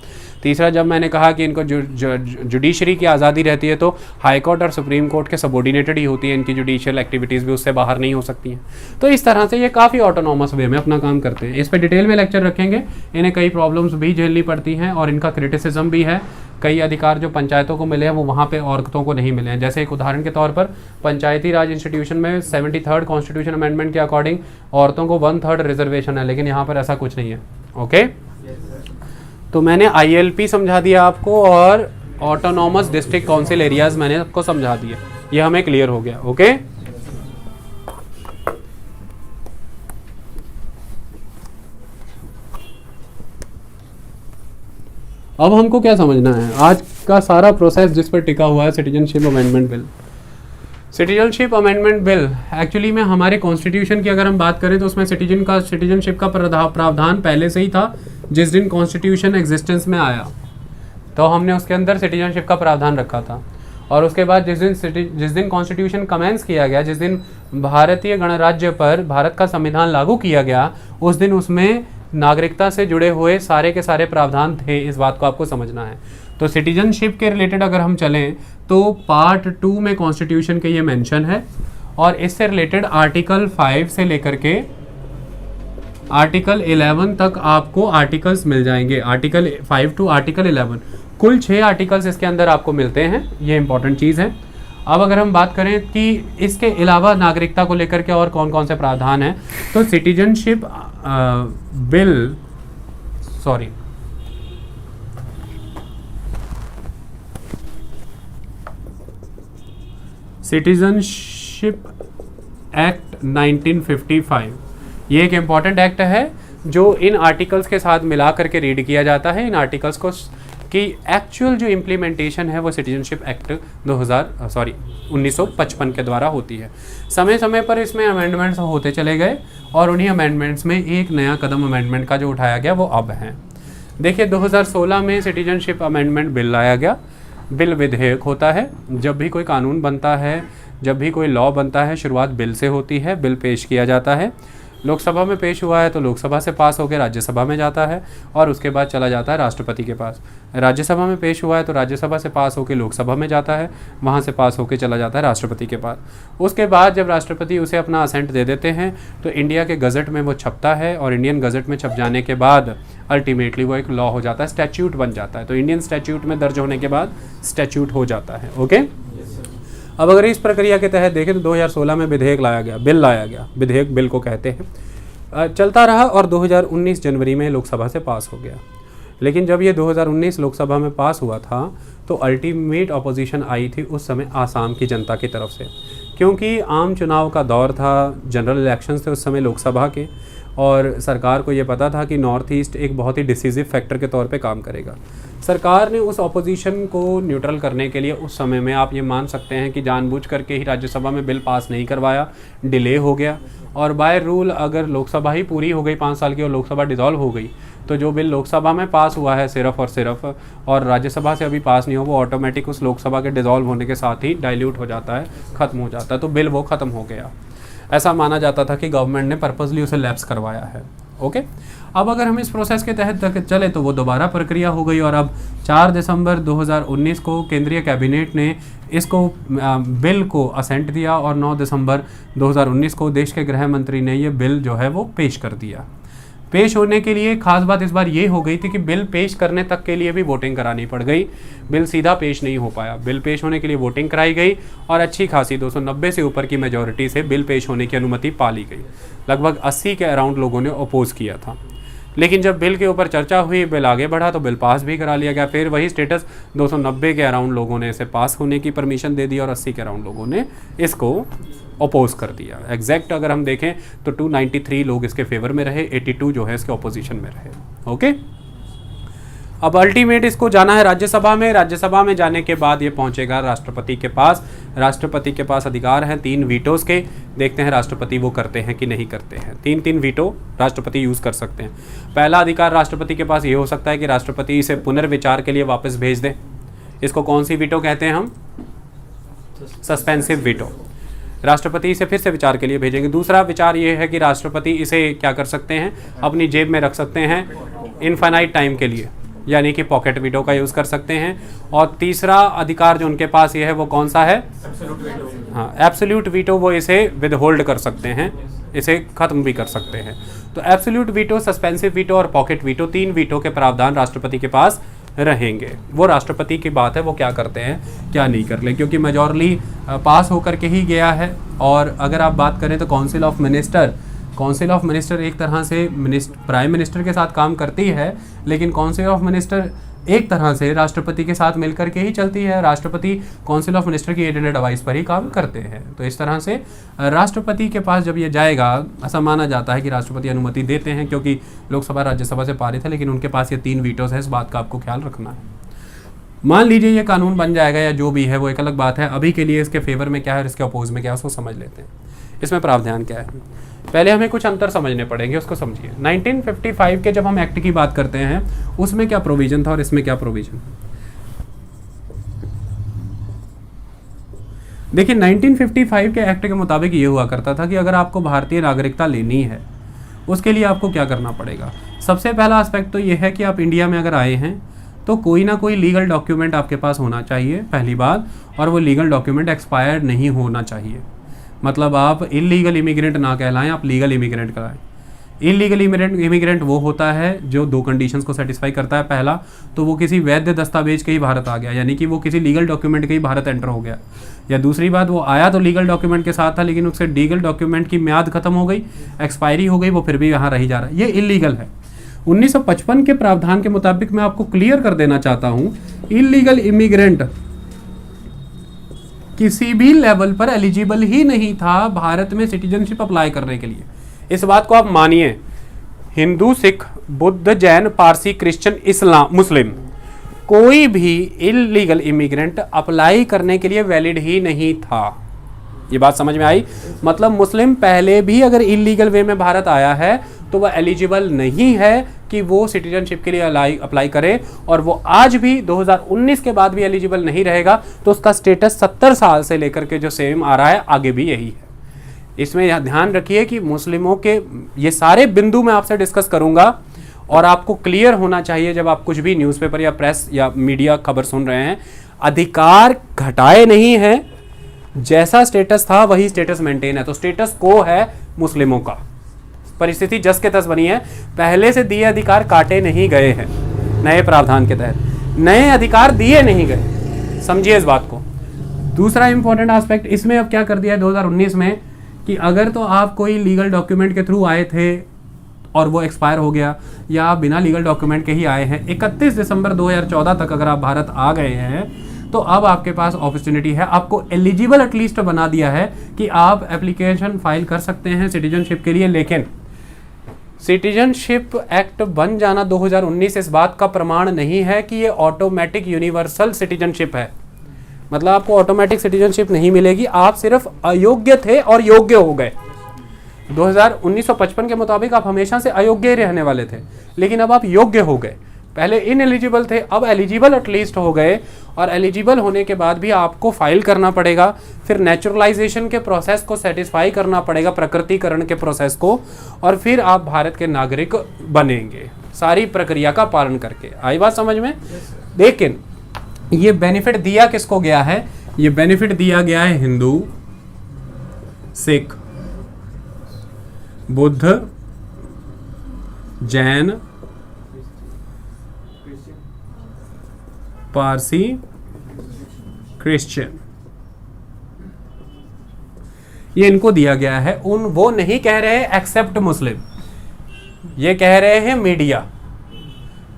Speaker 1: तीसरा, जब मैंने कहा कि इनको जुडिशरी की आज़ादी रहती है तो हाई कोर्ट और सुप्रीम कोर्ट के सबॉर्डिनेटेड ही होती है, इनकी जुडिशियल एक्टिविटीज़ भी उससे बाहर नहीं हो सकती हैं। तो इस तरह से ये काफ़ी ऑटोनॉमस वे में अपना काम करते हैं। इस पर डिटेल में लेक्चर रखेंगे। इन्हें कई प्रॉब्लम्स भी झेलनी पड़ती हैं और इनका क्रिटिसिज्म भी है। कई अधिकार जो पंचायतों को मिले हैं वो वहाँ पे औरतों को नहीं मिले हैं। जैसे एक उदाहरण के तौर पर पंचायती राज इंस्टीट्यूशन में 73rd कॉन्स्टिट्यूशन अमेंडमेंट के अकॉर्डिंग औरतों को 1/3 रिजर्वेशन है, लेकिन यहाँ पर ऐसा कुछ नहीं है। ओके, तो मैंने ILP समझा दिया आपको और ऑटोनॉमस डिस्ट्रिक्ट काउंसिल एरियाज मैंने आपको समझा दिए, ये हमें क्लियर हो गया। ओके, अब हमको क्या समझना है, आज का सारा प्रोसेस जिस पर टिका हुआ है citizenship amendment bill. Citizenship amendment bill actually में हमारे कॉन्स्टिट्यूशन की अगर हम बात करें तो उसमें सिटीजनशिप का प्रावधान पहले से ही था। जिस दिन कॉन्स्टिट्यूशन एग्जिस्टेंस में आया तो हमने उसके अंदर सिटीजनशिप का प्रावधान रखा था, और उसके बाद जिस दिन कॉन्स्टिट्यूशन कमेंस किया गया, जिस दिन भारतीय गणराज्य पर भारत का संविधान लागू किया गया, उस दिन उसमें नागरिकता से जुड़े हुए सारे के सारे प्रावधान थे। इस बात को आपको समझना है। तो सिटीजनशिप के रिलेटेड अगर हम चलें तो पार्ट 2 में कॉन्स्टिट्यूशन के ये मेंशन है, और इससे रिलेटेड आर्टिकल 5 से लेकर के आर्टिकल 11 तक आपको आर्टिकल्स मिल जाएंगे। आर्टिकल 5 टू आर्टिकल 11 कुल 6 आर्टिकल्स इसके अंदर आपको मिलते हैं। ये इंपॉर्टेंट चीज़ है। अब अगर हम बात करें कि इसके अलावा नागरिकता को लेकर के और कौन कौन से प्रावधान हैं, तो सिटीजनशिप बिल सिटीजनशिप एक्ट 1955 ये एक इम्पॉर्टेंट एक्ट है जो इन आर्टिकल्स के साथ मिला करके रीड किया जाता है। इन आर्टिकल्स को कि एक्चुअल जो इम्प्लीमेंटेशन है वो सिटीजनशिप एक्ट 1955 के द्वारा होती है। समय समय पर इसमें अमेंडमेंट्स होते चले गए और उन्हीं अमेंडमेंट्स में एक नया कदम अमेंडमेंट का जो उठाया गया वो अब है। देखिए 2016 में सिटीजनशिप अमेंडमेंट बिल लाया गया। बिल विधेयक होता है। जब भी कोई कानून बनता है, जब भी कोई लॉ बनता है, शुरुआत बिल से होती है। बिल पेश किया जाता है, लोकसभा में पेश हुआ है तो लोकसभा से पास होकर राज्यसभा में जाता है और उसके बाद चला जाता है राष्ट्रपति के पास। राज्यसभा में पेश हुआ है तो राज्यसभा से पास होकर लोकसभा में जाता है, वहाँ से पास होकर चला जाता है राष्ट्रपति के पास। उसके बाद जब राष्ट्रपति उसे अपना असेंट दे देते हैं तो इंडिया के गज़ट में वो छपता है, और इंडियन गज़ट में छप जाने के बाद अल्टीमेटली वो एक लॉ हो जाता है, स्टैट्यूट बन जाता है। तो इंडियन स्टैट्यूट में दर्ज होने के बाद स्टैट्यूट हो जाता है। ओके, अब अगर इस प्रक्रिया के तहत देखें तो 2016 में विधेयक लाया गया, बिल लाया गया, विधेयक बिल को कहते हैं। चलता रहा और 2019 जनवरी में लोकसभा से पास हो गया। लेकिन जब ये 2019 लोकसभा में पास हुआ था तो अल्टीमेट अपोजिशन आई थी उस समय आसाम की जनता की तरफ से, क्योंकि आम चुनाव का दौर था, जनरल इलेक्शंस थे उस समय लोकसभा के, और सरकार को ये पता था कि नॉर्थ ईस्ट एक बहुत ही डिसीजिव फैक्टर के तौर पे काम करेगा। सरकार ने उस अपोजिशन को न्यूट्रल करने के लिए उस समय में आप ये मान सकते हैं कि जानबूझ करके ही राज्यसभा में बिल पास नहीं करवाया, डिले हो गया, और बाय रूल अगर लोकसभा ही पूरी हो गई 5 साल की और लोकसभा डिसॉल्व हो गई तो जो बिल लोकसभा में पास हुआ है सिर्फ और सिर्फ, और राज्यसभा से अभी पास नहीं हो, वो ऑटोमेटिक उस लोकसभा के डिसॉल्व होने के साथ ही डाइल्यूट हो जाता है, ख़त्म हो जाता है। तो बिल वो ख़त्म हो गया। ऐसा माना जाता था कि गवर्नमेंट ने पर्पसली उसे लैप्स करवाया है। ओके, अब अगर हम इस प्रोसेस के तहत चले तो वो दोबारा प्रक्रिया हो गई, और अब 4 दिसंबर 2019 को केंद्रीय कैबिनेट ने इसको बिल को असेंट दिया, और 9 दिसंबर 2019 को देश के गृह मंत्री ने ये बिल जो है वो पेश कर दिया। पेश होने के लिए खास बात इस बार ये हो गई थी कि बिल पेश करने तक के लिए भी वोटिंग करानी पड़ गई। बिल सीधा पेश नहीं हो पाया, बिल पेश होने के लिए वोटिंग कराई गई, और अच्छी खासी 290 से ऊपर की मेजॉरिटी से बिल पेश होने की अनुमति पा ली गई। लगभग 80 के अराउंड लोगों ने अपोज किया था। लेकिन जब बिल के ऊपर चर्चा हुई, बिल आगे बढ़ा तो बिल पास भी करा लिया गया। फिर वही स्टेटस 290 के अराउंड लोगों ने इसे पास होने की परमिशन दे दी, और 80 के अराउंड लोगों ने इसको अपोज कर दिया। एग्जैक्ट अगर हम देखें तो 293 लोग इसके फेवर में रहे, 82 जो है इसके अपोजिशन में रहे। ओके, अब अल्टीमेट इसको जाना है राज्यसभा में, राज्यसभा में जाने के बाद ये पहुंचेगा राष्ट्रपति के पास। राष्ट्रपति के पास अधिकार हैं 3 वीटोस के। देखते हैं राष्ट्रपति वो करते हैं कि नहीं करते हैं। 3 वीटो राष्ट्रपति यूज़ कर सकते हैं। पहला अधिकार राष्ट्रपति के पास ये हो सकता है कि राष्ट्रपति इसे पुनर्विचार के लिए वापस भेज दें। इसको कौन सी वीटो कहते हैं हम? Suspensive veto. राष्ट्रपति इसे फिर से विचार के लिए भेजेंगे। दूसरा विचार ये है कि राष्ट्रपति इसे क्या कर सकते हैं, अपनी जेब में रख सकते हैं इनफाइनाइट टाइम के लिए, यानी कि पॉकेट वीटो का यूज़ कर सकते हैं। और तीसरा अधिकार जो उनके पास ये है वो कौन सा है? हाँ, एब्सोल्यूट वीटो। वो इसे विद होल्ड कर सकते हैं, इसे ख़त्म भी कर सकते हैं। तो एब्सोल्यूट वीटो, सस्पेंसिव वीटो और पॉकेट वीटो, 3 वीटो के प्रावधान राष्ट्रपति के पास रहेंगे। वो राष्ट्रपति की बात है वो क्या करते हैं क्या नहीं कर ले, क्योंकि मेजॉरिटी पास होकर के ही गया है। और अगर आप बात करें तो काउंसिल ऑफ मिनिस्टर एक तरह से प्राइम मिनिस्टर के साथ काम करती है, लेकिन काउंसिल ऑफ मिनिस्टर एक तरह से राष्ट्रपति के साथ मिलकर के ही चलती है। राष्ट्रपति काउंसिल ऑफ मिनिस्टर की एडेड एडवाइस पर ही काम करते हैं। तो इस तरह से राष्ट्रपति के पास जब ये जाएगा, ऐसा माना जाता है कि राष्ट्रपति अनुमति देते हैं, क्योंकि लोकसभा राज्यसभा से पारित है, लेकिन उनके पास ये 3 वीटोस है। इस बात का आपको ख्याल रखना है। मान लीजिए ये कानून बन जाएगा या जो भी है, वो एक अलग बात है। अभी के लिए इसके फेवर में क्या है और इसके अपोज में क्या है उसको समझ लेते हैं। इसमें प्रावधान क्या है, पहले हमें कुछ अंतर समझने पड़ेंगे, उसको समझिए। 1955 के जब हम एक्ट की बात करते हैं उसमें क्या प्रोविजन था और इसमें क्या प्रोविजन। देखिए 1955 के एक्ट के मुताबिक ये हुआ करता था कि अगर आपको भारतीय नागरिकता लेनी है उसके लिए आपको क्या करना पड़ेगा। सबसे पहला एस्पेक्ट तो ये है कि आप इंडिया में अगर आए हैं तो कोई ना कोई लीगल डॉक्यूमेंट आपके पास होना चाहिए, पहली बात। और वो लीगल डॉक्यूमेंट एक्सपायर्ड नहीं होना चाहिए। मतलब आप इलीगल इमिग्रेंट ना कहलाएं, आप लीगल इमिग्रेंट कहलाएं। इलीगल इमिग्रेंट वो होता है जो 2 कंडीशंस को सेटिस्फाई करता है। पहला तो वो किसी वैध दस्तावेज के ही भारत आ गया, यानी कि वो किसी लीगल डॉक्यूमेंट के ही भारत एंटर हो गया। या दूसरी बात, वो आया तो लीगल डॉक्यूमेंट के साथ था, लेकिन उससे लीगल डॉक्यूमेंट की म्याद खत्म हो गई, एक्सपायरी हो गई, वो फिर भी यहाँ रही जा रहा है। ये इलीगल है। 1955 के प्रावधान के मुताबिक मैं आपको क्लियर कर देना चाहता हूँ, इलीगल इमिग्रेंट किसी भी लेवल पर एलिजिबल ही नहीं था भारत में सिटीजनशिप अप्लाई करने के लिए। इस बात को आप मानिए। हिंदू, सिख, बुद्ध, जैन, पारसी, क्रिश्चियन, इस्लाम, मुस्लिम, कोई भी इलीगल इमिग्रेंट अप्लाई करने के लिए वैलिड ही नहीं था। ये बात समझ में आई? मतलब मुस्लिम पहले भी अगर इलीगल वे में भारत आया है तो वह एलिजिबल नहीं है कि वो सिटीजनशिप के लिए अप्लाई करे, और वो आज भी 2019 के बाद भी एलिजिबल नहीं रहेगा। तो उसका स्टेटस 70 साल से लेकर के जो सेम आ रहा है आगे भी यही है। इसमें ध्यान रखिए कि मुस्लिमों के ये सारे बिंदु मैं आपसे डिस्कस करूंगा, और आपको क्लियर होना चाहिए जब आप कुछ भी न्यूज़पेपर या प्रेस या मीडिया खबर सुन रहे हैं। अधिकार घटाए नहीं है, जैसा स्टेटस था वही स्टेटस मेंटेन है। तो स्टेटस को है मुस्लिमों का। परिस्थिति जस के तस बनी है, पहले से दिए अधिकार काटे नहीं गए हैं। नए प्रावधान के तहत नए अधिकार दिए नहीं गए, समझिए इस बात को। दूसरा इंपॉर्टेंट एस्पेक्ट इसमें अब क्या कर दिया है 2019 में, कि अगर तो आप कोई लीगल डॉक्यूमेंट के थ्रू आए थे और वो एक्सपायर हो गया, या आप बिना लीगल डॉक्यूमेंट के ही आए हैं, 31 दिसंबर 2014 तक अगर आप भारत आ गए हैं, तो अब आपके पास अपॉर्चुनिटी है, आपको एलिजिबल एटलीस्ट बना दिया है कि आप एप्लीकेशन फाइल कर सकते हैं सिटीजनशिप के लिए। लेकिन सिटीजनशिप एक्ट बन जाना 2019 इस बात का प्रमाण नहीं है कि ये ऑटोमेटिक यूनिवर्सल सिटीजनशिप है। मतलब आपको ऑटोमेटिक सिटीजनशिप नहीं मिलेगी, आप सिर्फ अयोग्य थे और योग्य हो गए। 1955 के मुताबिक आप हमेशा से अयोग्य ही रहने वाले थे, लेकिन अब आप योग्य हो गए। पहले इनएलिजिबल थे, अब एलिजिबल एटलीस्ट हो गए, और एलिजिबल होने के बाद भी आपको फाइल करना पड़ेगा, फिर नेचुरलाइजेशन के प्रोसेस को सेटिस्फाई करना पड़ेगा, प्रकृतिकरण के प्रोसेस को, और फिर आप भारत के नागरिक बनेंगे सारी प्रक्रिया का पालन करके। आई बात समझ में? लेकिन ये बेनिफिट दिया किसको गया है? ये बेनिफिट दिया गया है हिंदू, सिख, बुद्ध, जैन, पारसी, क्रिश्चियन, ये इनको दिया गया है। वो नहीं कह रहे एक्सेप्ट मुस्लिम, ये कह रहे हैं मीडिया।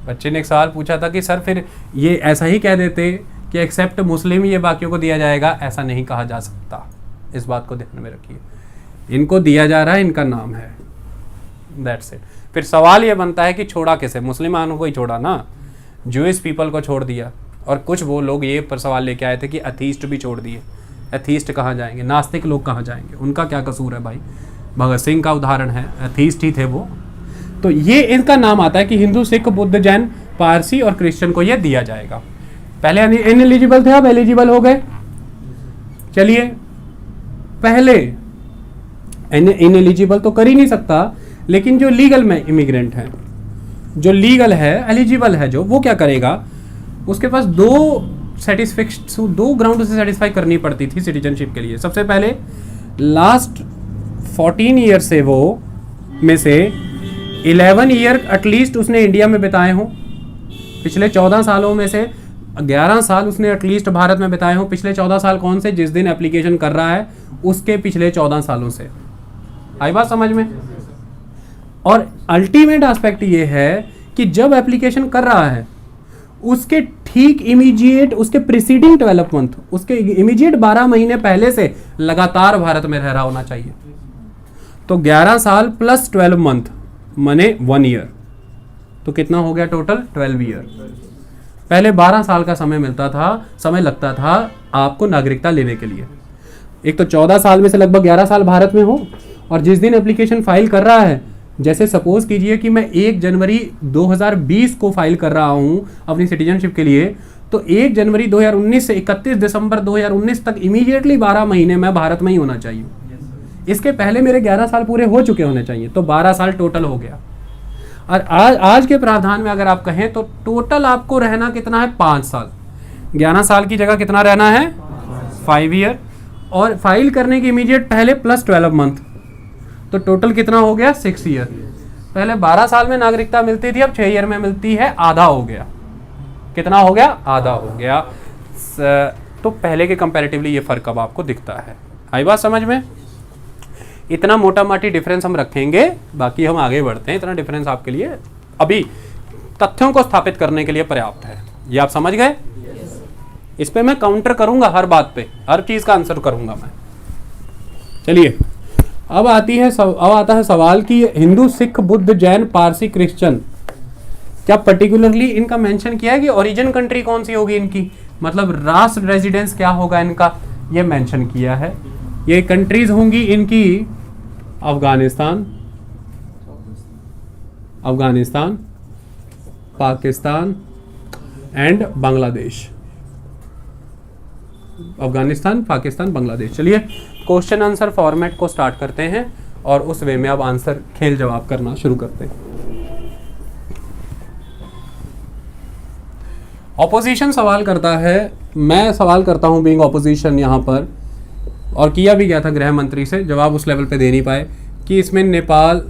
Speaker 1: बच्चे ने एक सवाल पूछा था कि सर फिर ये ऐसा ही कह देते कि एक्सेप्ट मुस्लिम ये बाकियों को दिया जाएगा। ऐसा नहीं कहा जा सकता, इस बात को ध्यान में रखिए। इनको दिया जा रहा है, इनका नाम है, दैट्स इट। फिर सवाल ये बनता है कि छोड़ा किसे? मुसलमानों को ही छोड़ा ना। जूइश पीपल को छोड़ दिया, और कुछ वो लोग ये पर सवाल लेके आए थे कि एथीस्ट भी छोड़ दिए। एथीस्ट कहाँ जाएंगे, नास्तिक लोग कहाँ जाएंगे, उनका क्या कसूर है भाई। भगत सिंह का उदाहरण है, एथीस्ट ही थे वो। तो ये इनका नाम आता है कि हिंदू, सिख, बुद्ध, जैन, पारसी और क्रिश्चियन को ये दिया जाएगा। पहले इनएलिजिबल थे, अब एलिजिबल हो गए। चलिए, पहले इनएलिजिबल तो कर ही नहीं सकता, लेकिन जो लीगल में इमिग्रेंट है, जो लीगल है, एलिजिबल है, जो वो क्या करेगा, उसके पास दो ग्राउंड से सेटिस्फाई करनी पड़ती थी सिटीजनशिप के लिए। सबसे पहले लास्ट 14 ईयर से वो में से 11 ईयर एटलीस्ट उसने इंडिया में बिताए हों, पिछले 14 सालों में से 11 साल उसने एटलीस्ट भारत में बिताए हों। पिछले 14 साल कौन से, जिस दिन एप्लीकेशन कर रहा है उसके पिछले 14 सालों से। आई बात समझ में। और अल्टीमेट एस्पेक्ट ये है कि जब एप्लीकेशन कर रहा है उसके ठीक इमीडिएट, उसके प्रीसीडिंग 12 मंथ, उसके इमीडिएट 12 महीने पहले से लगातार भारत में रह रहा होना चाहिए। तो 11 साल प्लस 12 मंथ माने 1 ईयर, तो कितना हो गया टोटल 12 ईयर। पहले 12 साल का समय लगता था आपको नागरिकता लेने के लिए। एक तो 14 साल में से लगभग 11 साल भारत में हो, और जिस दिन एप्लीकेशन फाइल कर रहा है, जैसे सपोज कीजिए कि मैं 1 जनवरी 2020 को फाइल कर रहा हूं अपनी सिटीजनशिप के लिए, तो 1 जनवरी 2019 से 31 दिसंबर 2019 तक इमीडिएटली 12 महीने मैं भारत में ही होना चाहिए। इसके पहले मेरे 11 साल पूरे हो चुके होने चाहिए, तो 12 साल टोटल हो गया। और आज के प्रावधान में अगर आप कहें तो टोटल आपको रहना कितना है, 5 साल। 11 साल की जगह कितना रहना है, 5 ईयर, और फाइल करने के इमीडिएट पहले प्लस 12 मंथ, तो टोटल कितना हो गया, 6 ईयर। पहले 12 साल में नागरिकता मिलती थी, अब 6 ईयर में मिलती है, आधा हो गया। कितना हो गया, आधा हो गया। तो पहले के कंपैरेटिवली ये फर्क अब आपको दिखता है। आई बात समझ में। इतना मोटा माटी डिफरेंस हम रखेंगे, बाकी हम आगे बढ़ते हैं। इतना डिफरेंस आपके लिए अभी तथ्यों को स्थापित करने के लिए पर्याप्त है। ये आप समझ गए। इस पे मैं काउंटर करूंगा, हर बात पे, हर चीज का आंसर करूंगा मैं। चलिए, अब आता है सवाल कि हिंदू, सिख, बुद्ध, जैन, पारसी, क्रिश्चियन, क्या पर्टिकुलरली इनका मेंशन किया है कि ओरिजिन कंट्री कौन सी होगी इनकी, मतलब राष्ट्र रेजिडेंस क्या होगा इनका, ये मेंशन किया है। ये कंट्रीज होंगी इनकी अफगानिस्तान, पाकिस्तान एंड बांग्लादेश। अफगानिस्तान, पाकिस्तान, बांग्लादेश। चलिए, क्वेश्चन आंसर फॉर्मेट को स्टार्ट करते हैं और उस वे में अब आंसर खेल जवाब करना शुरू करते हैं। ऑपोजिशन सवाल करता है, मैं सवाल करता हूं बीइंग ऑपोजिशन यहाँ पर, और किया भी गया था गृह मंत्री से, जवाब उस लेवल पे दे नहीं पाए कि इसमें नेपाल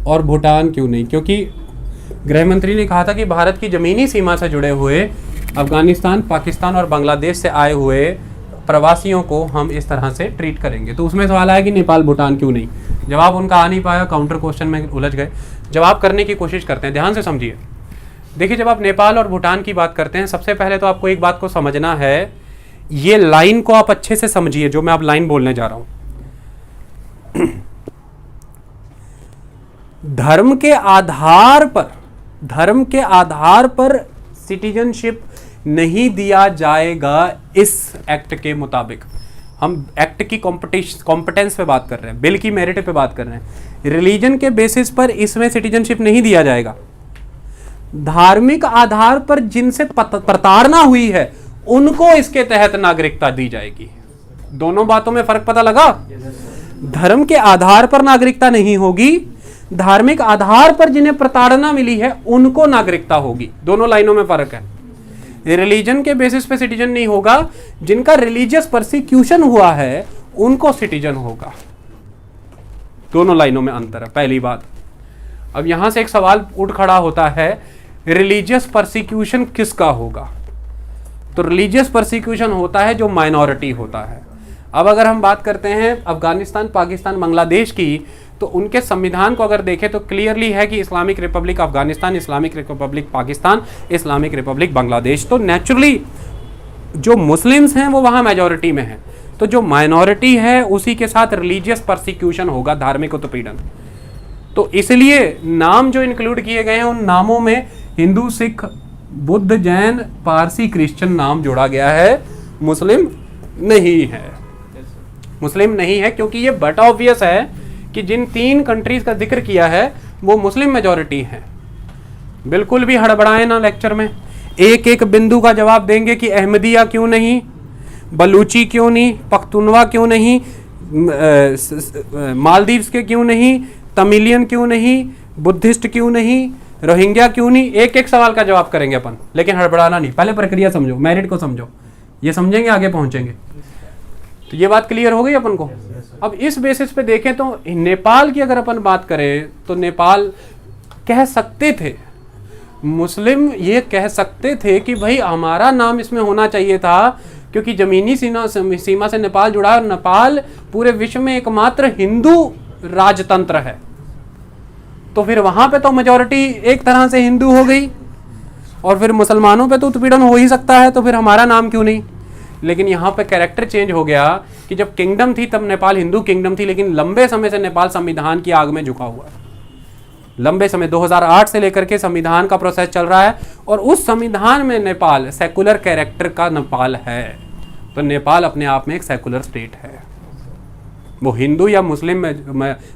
Speaker 1: और भूटान क्यों नहीं, क्योंकि गृह मंत्री ने कहा था कि भारत की ज़मीनी सीमा से जुड़े हुए अफगानिस्तान, पाकिस्तान और बांग्लादेश से आए हुए प्रवासियों को हम इस तरह से ट्रीट करेंगे। तो उसमें सवाल आया कि नेपाल, भूटान क्यों नहीं। जवाब उनका आ नहीं पाया, काउंटर क्वेश्चन में उलझ गए। जवाब करने की कोशिश करते हैं, ध्यान से समझिए। देखिए, जब आप नेपाल और भूटान की बात करते हैं, सबसे पहले तो आपको एक बात को समझना है, ये लाइन को आप अच्छे से समझिए जो मैं अब लाइन बोलने जा रहा हूं। धर्म के आधार पर सिटीजनशिप नहीं दिया जाएगा इस एक्ट के मुताबिक। हम एक्ट की कॉम्पिटेंस पे बात कर रहे हैं, बिल की मेरिट पे बात कर रहे हैं। रिलीजन के बेसिस पर इसमें सिटीजनशिप नहीं दिया जाएगा। धार्मिक आधार पर जिनसे प्रताड़ना हुई है उनको इसके तहत नागरिकता दी जाएगी। दोनों बातों में फर्क पता लगा। धर्म के आधार पर नागरिकता नहीं होगी, धार्मिक आधार पर जिन्हें प्रताड़ना मिली है उनको नागरिकता होगी। दोनों लाइनों में फर्क है। रिलीजन के बेसिस पे सिटीजन नहीं होगा, जिनका रिलीजियस परसिक्यूशन हुआ है उनको सिटीजन होगा। दोनों लाइनों में अंतर है, पहली बात। अब यहां से एक सवाल उठ खड़ा होता है, रिलीजियस परसिक्यूशन किसका होगा? तो रिलीजियस परसिक्यूशन होता है जो माइनॉरिटी होता है। अब अगर हम बात करते हैं अफगानिस्तान, पाकिस्तान, बांग्लादेश की, तो उनके संविधान को अगर देखें तो क्लियरली है कि Islamic Republic Afghanistan, Islamic Republic Pakistan, Islamic Republic Bangladesh. तो नेचुरली जो मुस्लिम्स हैं वो वहाँ मेजॉरिटी में हैं, तो जो माइनॉरिटी है उसी के साथ रिलीजियस परसिक्यूशन होगा, धार्मिक उत्पीड़न। तो इसलिए नाम जो इंक्लूड किए गए हैं उन नामों में हिंदू, सिख, बुद्ध, जैन, पारसी, क्रिश्चियन नाम जोड़ा गया है, मुस्लिम नहीं है। मुस्लिम नहीं है क्योंकि ये बट ऑब्वियस है कि जिन 3 कंट्रीज का जिक्र किया है वो मुस्लिम मेजॉरिटी है। बिल्कुल भी हड़बड़ाए ना लेक्चर में, एक एक बिंदु का जवाब देंगे कि अहमदिया क्यों नहीं, बलूची क्यों नहीं, पख्तूनवा क्यों नहीं, मालदीव्स के क्यों नहीं, तमिलियन क्यों नहीं, बुद्धिस्ट क्यों नहीं, रोहिंग्या क्यों नहीं, एक एक सवाल का जवाब करेंगे अपन, लेकिन हड़बड़ाना नहीं। पहले प्रक्रिया समझो, मेरिट को समझो, ये समझेंगे आगे पहुंचेंगे। तो ये बात क्लियर हो गई अपन को। अब इस बेसिस पे देखें तो नेपाल की अगर अपन बात करें तो नेपाल कह सकते थे, मुस्लिम ये कह सकते थे कि भाई हमारा नाम इसमें होना चाहिए था क्योंकि जमीनी सीमा से नेपाल जुड़ा है। नेपाल पूरे विश्व में एकमात्र हिंदू राजतंत्र है, तो फिर वहां पे तो मेजॉरिटी एक तरह से हिंदू हो गई और फिर मुसलमानों पे तो उत्पीड़न हो ही सकता है, तो फिर हमारा नाम क्यों नहीं। लेकिन यहाँ पे कैरेक्टर चेंज हो गया कि जब किंगडम थी तब नेपाल हिंदू किंगडम थी, लेकिन लंबे समय से नेपाल संविधान की आग में झुका हुआ है। लंबे समय 2008 से लेकर के संविधान का प्रोसेस चल रहा है और उस संविधान में नेपाल सेकुलर कैरेक्टर का नेपाल है। तो नेपाल अपने आप में एक सेकुलर स्टेट है, वो हिंदू या मुस्लिम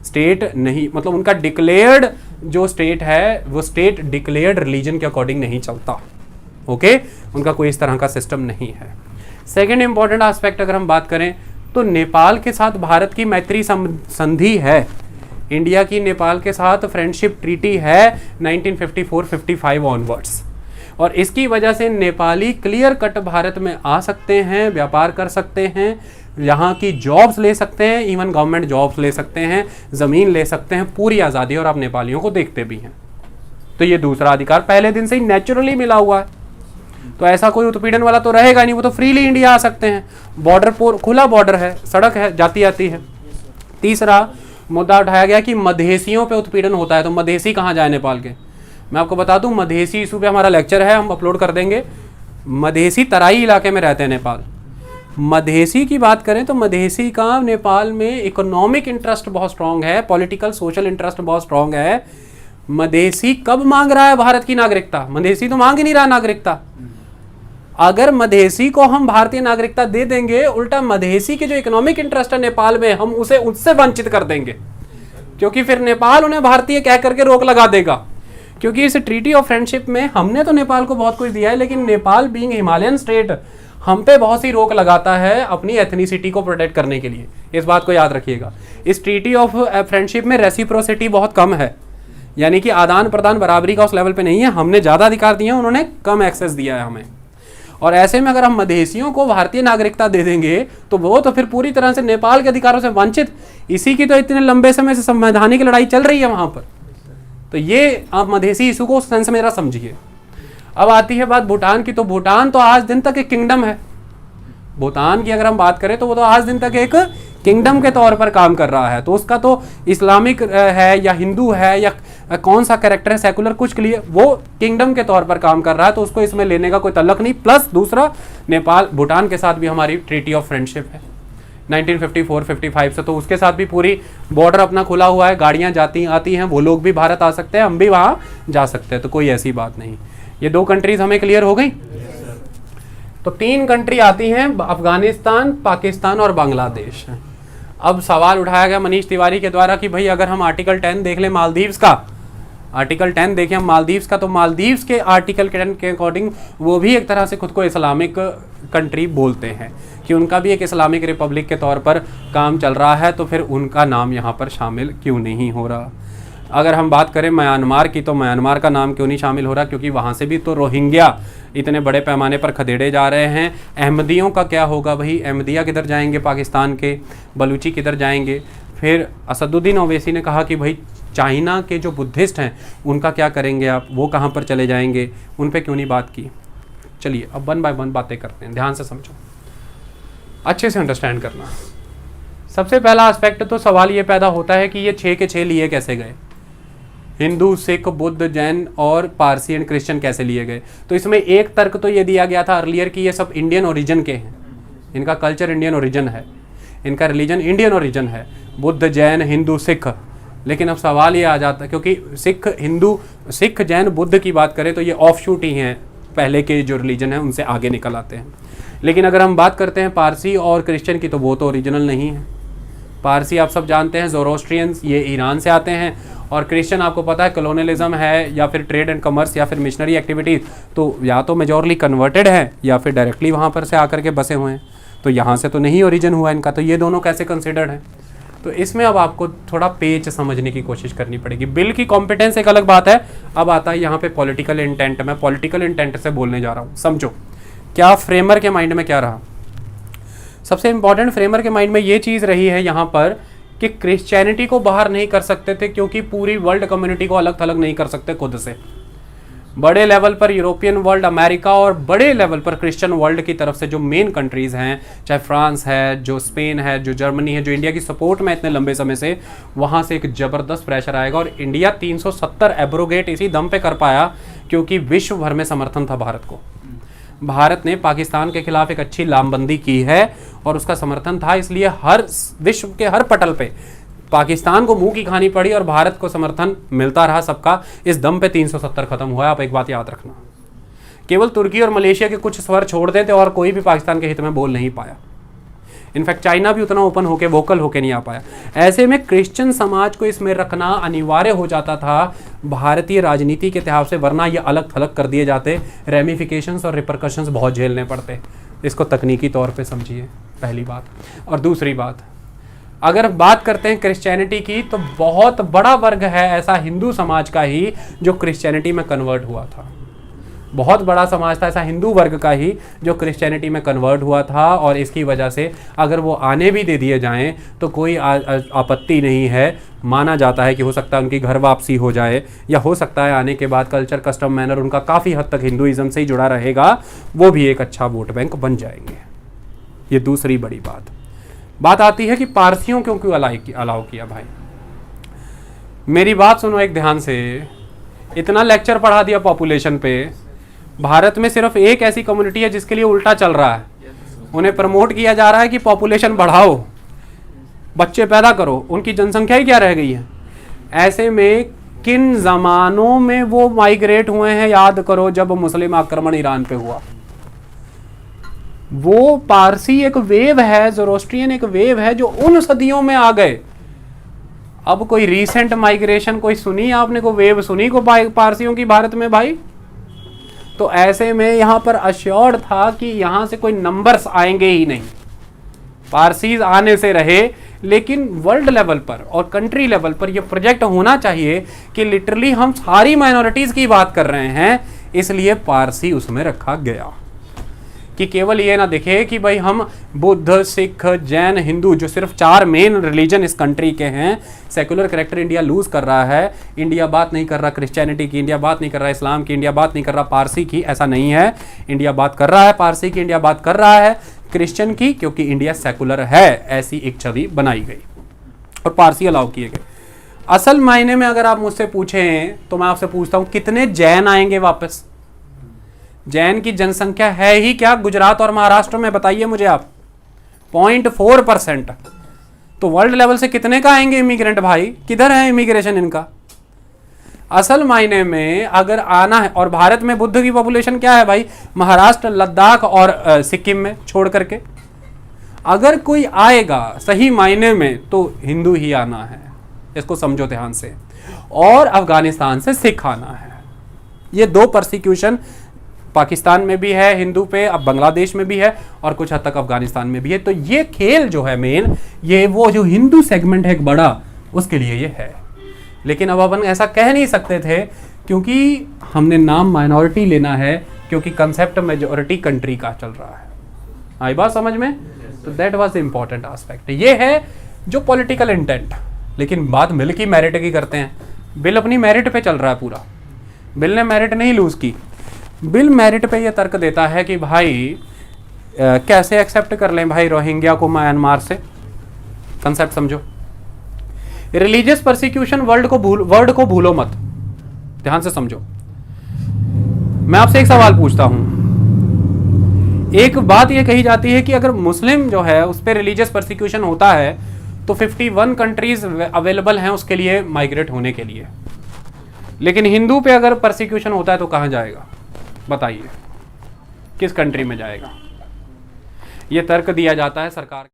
Speaker 1: स्टेट नहीं, मतलब उनका डिक्लेयर्ड जो स्टेट है वो स्टेट डिक्लेयर्ड रिलीजन के अकॉर्डिंग नहीं चलता। ओके, उनका कोई इस तरह का सिस्टम नहीं है। सेकेंड इंपॉर्टेंट एस्पेक्ट अगर हम बात करें तो नेपाल के साथ भारत की मैत्री संधि है, इंडिया की नेपाल के साथ फ्रेंडशिप ट्रीटी है 1954-55 ऑनवर्ड्स, और इसकी वजह से नेपाली क्लियर कट भारत में आ सकते हैं, व्यापार कर सकते हैं, यहाँ की जॉब्स ले सकते हैं, इवन गवर्नमेंट जॉब्स ले सकते हैं, ज़मीन ले सकते हैं, पूरी आज़ादी, और आप नेपालियों को देखते भी हैं। तो ये दूसरा अधिकार पहले दिन से ही नेचुरली मिला हुआ है, तो ऐसा कोई उत्पीड़न वाला तो रहेगा नहीं, वो तो फ्रीली इंडिया आ सकते हैं। बॉर्डर पर खुला बॉर्डर है, सड़क है, जाती आती है। तीसरा मुद्दा उठाया गया कि मधेसियों पे उत्पीड़न होता है, तो मधेसी कहाँ जाए नेपाल के। मैं आपको बता दूं, मधेसी इशू पे हमारा लेक्चर है, हम अपलोड कर देंगे। मधेसी तराई इलाके में रहते हैं नेपाल। मधेसी की बात करें तो मधेसी का नेपाल में इकोनॉमिक इंटरेस्ट बहुत स्ट्रांग है, पॉलिटिकल सोशल इंटरेस्ट बहुत स्ट्रांग है। मधेसी कब मांग रहा है भारत की नागरिकता? मधेसी तो मांग ही नहीं रहा नागरिकता। अगर मधेसी को हम भारतीय नागरिकता दे देंगे, उल्टा मधेसी के जो इकोनॉमिक इंटरेस्ट है नेपाल में, हम उसे उससे वंचित कर देंगे, क्योंकि फिर नेपाल उन्हें भारतीय कह करके रोक लगा देगा। क्योंकि इस ट्रीटी ऑफ फ्रेंडशिप में हमने तो नेपाल को बहुत कुछ दिया है, लेकिन नेपाल बीइंग हिमालयन स्टेट हम पे बहुत सी रोक लगाता है अपनी एथनिसिटी को प्रोटेक्ट करने के लिए। इस बात को याद रखिएगा। इस ट्रीटी ऑफ फ्रेंडशिप में रेसिप्रोसिटी बहुत कम है, यानी कि आदान प्रदान बराबरी का उस लेवल पे नहीं है। हमने ज़्यादा अधिकार दिए हैं, उन्होंने कम एक्सेस दिया है हमें। और ऐसे में अगर हम मधेसियों को भारतीय नागरिकता दे देंगे तो वो तो फिर पूरी तरह से नेपाल के अधिकारों से वंचित। इसी की तो इतने लंबे समय से संवैधानिक लड़ाई चल रही है वहाँ पर। तो ये आप मधेसी इशू को उस सेंस में जरा समझिए। अब आती है बात भूटान की, तो भूटान तो आज दिन तक एक किंगडम है। भूटान की अगर हम बात करें तो वो तो आज दिन तक एक किंगडम के तौर पर काम कर रहा है। तो उसका तो इस्लामिक है या हिंदू है या कौन सा कैरेक्टर है, सेकुलर, कुछ के लिए वो किंगडम के तौर पर काम कर रहा है, तो उसको इसमें लेने का कोई तल्लक नहीं। प्लस दूसरा, नेपाल भूटान के साथ भी हमारी ट्रीटी ऑफ फ्रेंडशिप है 1954-55 से, तो उसके साथ भी पूरी बॉर्डर अपना खुला हुआ है, गाड़ियाँ जाती आती हैं, वो लोग भी भारत आ सकते हैं, हम भी वहाँ जा सकते हैं, तो कोई ऐसी बात नहीं। ये 2 कंट्रीज हमें क्लियर हो गई। तो 3 कंट्री आती हैं, अफगानिस्तान, पाकिस्तान और बांग्लादेश। अब सवाल उठाया गया मनीष तिवारी के द्वारा कि भाई अगर हम आर्टिकल 10 देख लें मालदीव्स का, आर्टिकल 10 देखें हम मालदीव्स का, तो मालदीव्स के आर्टिकल 10 के अकॉर्डिंग वो भी एक तरह से खुद को इस्लामिक कंट्री बोलते हैं कि उनका भी एक इस्लामिक रिपब्लिक के तौर पर काम चल रहा है, तो फिर उनका नाम यहाँ पर शामिल क्यों नहीं हो रहा। अगर हम बात करें म्यांमार की, तो म्यांमार का नाम क्यों नहीं शामिल हो रहा, क्योंकि वहाँ से भी तो रोहिंग्या इतने बड़े पैमाने पर खदेड़े जा रहे हैं। अहमदियों का क्या होगा भाई, अहमदिया किधर जाएंगे पाकिस्तान के, बलूची किधर जाएंगे। फिर असदुद्दीन ओवैसी ने कहा कि भाई चाइना के जो बुद्धिस्ट हैं उनका क्या करेंगे आप, वो कहाँ पर चले जाएंगे, उन पे क्यों नहीं बात की। चलिए अब 1 बाय 1 बातें करते हैं, ध्यान से समझो, अच्छे से अंडरस्टैंड करना। सबसे पहला एस्पेक्ट तो सवाल ये पैदा होता है कि ये 6 के 6 लिए कैसे गए, हिंदू, सिख, बुद्ध, जैन और पारसी एंड क्रिश्चियन कैसे लिए गए। तो इसमें एक तर्क तो ये दिया गया था अर्लियर कि ये सब इंडियन ओरिजिन के हैं, इनका कल्चर इंडियन ओरिजिन है, इनका रिलीजन इंडियन ओरिजिन है, बुद्ध, जैन, हिंदू, सिख। लेकिन अब सवाल ये आ जाता है, क्योंकि सिख, हिंदू, सिख, जैन, बुद्ध की बात करें तो ये ऑफ शूट ही हैं पहले के जो रिलीजन है उनसे आगे निकल आते हैं। लेकिन अगर हम बात करते हैं पारसी और क्रिश्चियन की, तो वो तो ओरिजिनल नहीं है। पारसी आप सब जानते हैं ज़ोरोस्ट्रियंस, ये ईरान से आते हैं, और क्रिश्चियन आपको पता है कॉलोनियलिज्म है या फिर ट्रेड एंड कमर्स या फिर मिशनरी एक्टिविटीज़, तो या तो मेजॉरली कन्वर्टेड है या फिर डायरेक्टली वहाँ पर से आकर के बसे हुए हैं, तो यहाँ से तो नहीं ओरिजिन हुआ इनका, तो ये दोनों कैसे कंसिडर्ड हैं। तो इसमें अब आपको थोड़ा पेच समझने की कोशिश करनी पड़ेगी। बिल की कॉम्पिटेंस एक अलग बात है, अब आता है यहाँ पे पॉलिटिकल इंटेंट। मैं पॉलिटिकल इंटेंट से बोलने जा रहा हूँ, समझो क्या फ्रेमर के माइंड में क्या रहा। सबसे इंपॉर्टेंट फ्रेमर के माइंड में ये चीज़ रही है यहाँ पर कि क्रिश्चियनिटी को बाहर नहीं कर सकते थे, क्योंकि पूरी वर्ल्ड कम्युनिटी को अलग थलग नहीं कर सकते खुद से। बड़े लेवल पर यूरोपियन वर्ल्ड, अमेरिका, और बड़े लेवल पर क्रिश्चियन वर्ल्ड की तरफ से जो मेन कंट्रीज़ हैं, चाहे फ्रांस है, जो स्पेन है, जो जर्मनी है, जो इंडिया की सपोर्ट में इतने लंबे समय से, वहाँ से एक ज़बरदस्त प्रेशर आएगा। और इंडिया 370 एब्रोगेट इसी दम पे कर पाया क्योंकि विश्व भर में समर्थन था भारत को। भारत ने पाकिस्तान के खिलाफ एक अच्छी लामबंदी की है और उसका समर्थन था, इसलिए हर विश्व के हर पटल पे पाकिस्तान को मुंह की खानी पड़ी और भारत को समर्थन मिलता रहा सबका। इस दम पे 370 खत्म हुआ। आप एक बात याद रखना, केवल तुर्की और मलेशिया के कुछ स्वर छोड़ देते और कोई भी पाकिस्तान के हित में बोल नहीं पाया। इनफैक्ट चाइना भी उतना ओपन होके, वोकल होके नहीं आ पाया। ऐसे में क्रिश्चियन समाज को इसमें रखना अनिवार्य हो जाता था भारतीय राजनीति के इतिहास से, वरना ये अलग थलग कर दिए जाते, रेमिफिकेशंस और रिपरकशंस बहुत झेलने पड़ते। इसको तकनीकी तौर पे समझिए, पहली बात। और दूसरी बात, अगर बात करते हैं क्रिश्चियनिटी की, तो बहुत बड़ा वर्ग है ऐसा हिंदू समाज का ही जो क्रिश्चियनिटी में कन्वर्ट हुआ था। बहुत बड़ा समाज था ऐसा हिंदू वर्ग का ही जो क्रिश्चियनिटी में कन्वर्ट हुआ था, और इसकी वजह से अगर वो आने भी दे दिए जाएं तो कोई आपत्ति नहीं है। माना जाता है कि हो सकता है उनकी घर वापसी हो जाए, या हो सकता है आने के बाद कल्चर, कस्टम, मैनर उनका काफ़ी हद तक हिंदुइज्म से ही जुड़ा रहेगा, वो भी एक अच्छा वोट बैंक बन जाएंगे। ये दूसरी बड़ी बात आती है कि पारसियों क्यों अलाउ किया। भाई मेरी बात सुनो एक ध्यान से, इतना लेक्चर पढ़ा दिया पॉपुलेशन पे। भारत में सिर्फ एक ऐसी कम्युनिटी है जिसके लिए उल्टा चल रहा है, उन्हें प्रमोट किया जा रहा है कि पॉपुलेशन बढ़ाओ, बच्चे पैदा करो, उनकी जनसंख्या ही क्या रह गई है। ऐसे में किन जमानों में वो माइग्रेट हुए हैं, याद करो जब मुस्लिम आक्रमण ईरान पे हुआ। वो पारसी एक वेव है, ज़ोरोस्ट्रियन एक वेव है जो उन सदियों में आ गए। अब कोई रीसेंट माइग्रेशन कोई सुनी आपने, को वेव सुनी को पारसियों की भारत में भाई? तो ऐसे में यहाँ पर अश्योर्ड था कि यहाँ से कोई नंबर्स आएंगे ही नहीं, पारसीज आने से रहे। लेकिन वर्ल्ड लेवल पर और कंट्री लेवल पर यह प्रोजेक्ट होना चाहिए कि लिटरली हम सारी माइनॉरिटीज की बात कर रहे हैं, इसलिए पारसी उसमें रखा गया कि केवल ये ना दिखे कि भाई हम बुद्ध, सिख, जैन, हिंदू, जो सिर्फ 4 मेन रिलीजन इस कंट्री के हैं, सेकुलर करेक्टर इंडिया लूज कर रहा है। इंडिया बात नहीं कर रहा क्रिश्चियनिटी की, इंडिया बात नहीं कर रहा इस्लाम की, इंडिया बात नहीं कर रहा पारसी की, ऐसा नहीं है। इंडिया बात कर रहा है पारसी की, इंडिया बात कर रहा है क्रिश्चियन की, क्योंकि इंडिया सेकुलर है, ऐसी एक छवि बनाई गई और पारसी अलाउ किए गए। असल मायने में अगर आप मुझसे पूछें तो मैं आपसे पूछता हूं कितने जैन आएंगे वापस? जैन की जनसंख्या है ही क्या गुजरात और महाराष्ट्र में, बताइए मुझे आप। 0.4%। तो वर्ल्ड लेवल से कितने का आएंगे इमिग्रेंट भाई? किधर है इमिग्रेशन इनका? असल मायने में अगर आना है, और भारत में बुद्ध की पॉपुलेशन क्या है भाई? महाराष्ट्र, लद्दाख और सिक्किम में छोड़ करके। अगर कोई आएगा सही मायने में तो हिंदू ही आना है, इसको समझो ध्यान से। और अफगानिस्तान से सिख आना है। ये 2 परसिक्यूशन पाकिस्तान में भी है हिंदू पे, अब बांग्लादेश में भी है, और कुछ हद तक अफगानिस्तान में भी है। तो ये खेल जो है मेन, ये वो जो हिंदू सेगमेंट है एक बड़ा, उसके लिए ये है। लेकिन अब अपन ऐसा कह नहीं सकते थे क्योंकि हमने नाम माइनॉरिटी लेना है, क्योंकि कंसेप्ट मेजॉरिटी कंट्री का चल रहा है। आई बात समझ में? तो that was the important aspect. ये है जो पॉलिटिकल इंटेंट। लेकिन बात बिल की मेरिट की करते हैं। बिल अपनी मेरिट पे चल रहा है पूरा, बिल ने मेरिट नहीं लूज की। बिल मेरिट पे ये तर्क देता है कि भाई कैसे एक्सेप्ट कर लें भाई रोहिंग्या को म्यांमार से। कंसेप्ट समझो। रिलीजियस परसिक्यूशन वर्ड को भूलो मत, ध्यान से समझो। मैं आपसे एक सवाल पूछता हूं। एक बात ये कही जाती है कि अगर मुस्लिम जो है उस पर रिलीजियस परसिक्यूशन होता है तो 51 कंट्रीज अवेलेबल हैं उसके लिए माइग्रेट होने के लिए, लेकिन हिंदू पे अगर परसिक्यूशन होता है तो कहां जाएगा बताइए? किस कंट्री में जाएगा। ये तर्क दिया जाता है सरकार।